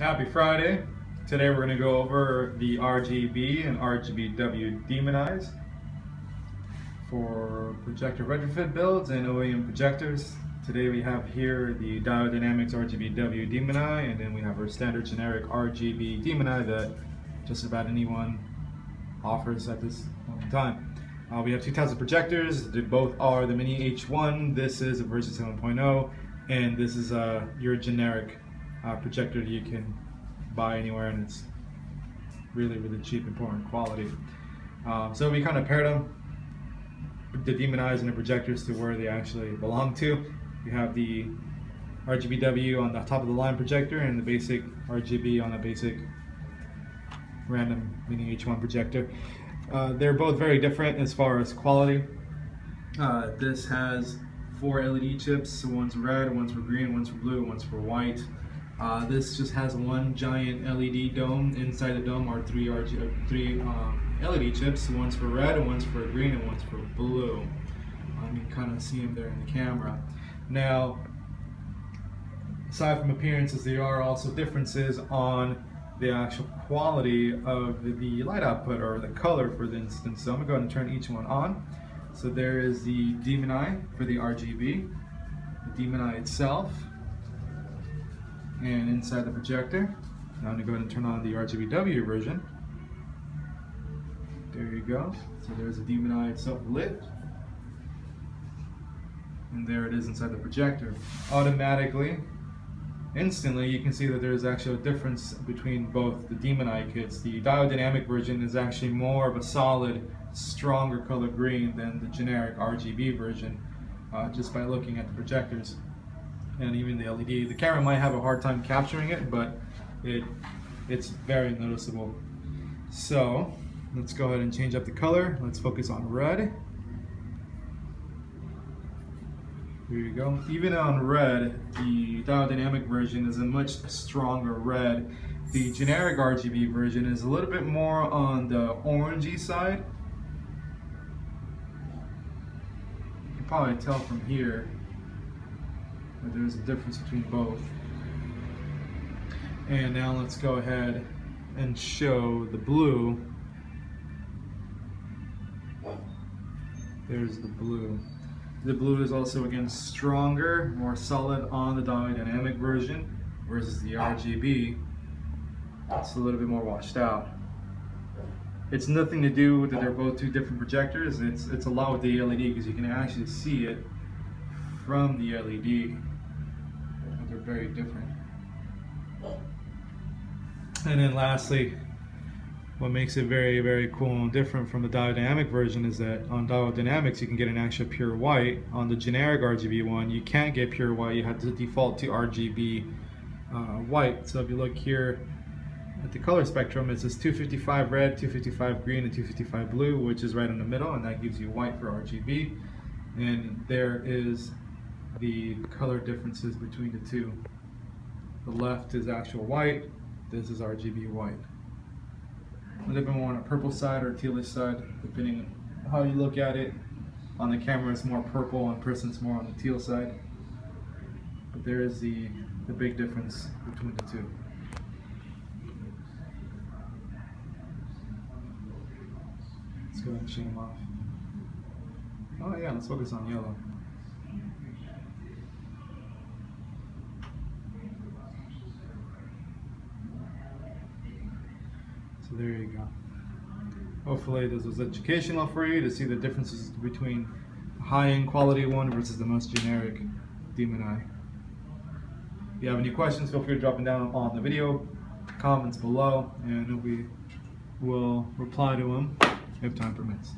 Happy Friday. Today we're going to go over the RGB and RGBW Demon Eyes for projector retrofit builds and OEM projectors. Today we have here the Diode Dynamics RGBW Demon Eye, and then we have our standard generic RGB Demon Eye that just about anyone offers at this point in time. We have two types of projectors. They both are the Mini H1. This is a version 7.0, and this is your generic projector that you can buy anywhere, and it's really cheap, important quality. So we kind of paired them, the Demon Eyes and the projectors, to where they actually belong to. We have the RGBW on the top of the line projector and the basic RGB on a basic random Mini H1 projector. They're both very different as far as quality. This has 4 LED chips. One's red, one's for green, one's for blue, one's for white. This just has one giant LED dome. Inside the dome are three LED chips. One's for red, and one's for green, and one's for blue. You can kind of see them there in the camera. Now, aside from appearances, there are also differences on the actual quality of the light output, or the color, for instance. So I'm going to go ahead and turn each one on. So there is the Demon Eye for the RGB, the Demon Eye itself, and inside the projector. Now I'm going to go ahead and turn on the RGBW version. There you go. So there's the Demon Eye itself lit. And there it is inside the projector. Automatically, instantly, you can see that there's actually a difference between both the Demon Eye kits. The Diode Dynamic version is actually more of a solid, stronger color green than the generic RGB version, just by looking at the projectors and even the LED. The camera might have a hard time capturing it, but it's very noticeable. So let's go ahead and change up the color. Let's focus on red. Here you go. Even on red, the Diode Dynamic version is a much stronger red. The generic RGB version is a little bit more on the orangey side. You can probably tell from here that there's a difference between both. And now let's go ahead and show the blue. There's the blue. The blue is also, again, stronger, more solid on the Diode Dynamic version versus the RGB. It's a little bit more washed out. It's nothing to do with that they're both two different projectors. It's a lot with the LED, because you can actually see it from the LED. They're very different. And then lastly, what makes it very cool and different from the Diode Dynamic version is that on Diode Dynamics you can get an actual pure white. On the generic RGB one, you can't get pure white. You have to default to RGB white. So if you look here at the color spectrum, it says 255 red, 255 green, and 255 blue, which is right in the middle, and that gives you white for RGB. And there is the color differences between the two. The left is actual white, this is RGB white. A little bit more on the purple side or tealish side, depending on how you look at it. On the camera it's more purple, in person it's more on the teal side. But there is the big difference between the two. Let's go ahead and shade them off. Oh yeah, let's focus on yellow. So there you go. Hopefully this was educational for you to see the differences between the high-end quality one versus the most generic Demon Eye. If you have any questions, feel free to drop them down on the video comments below, and we will reply to them if time permits.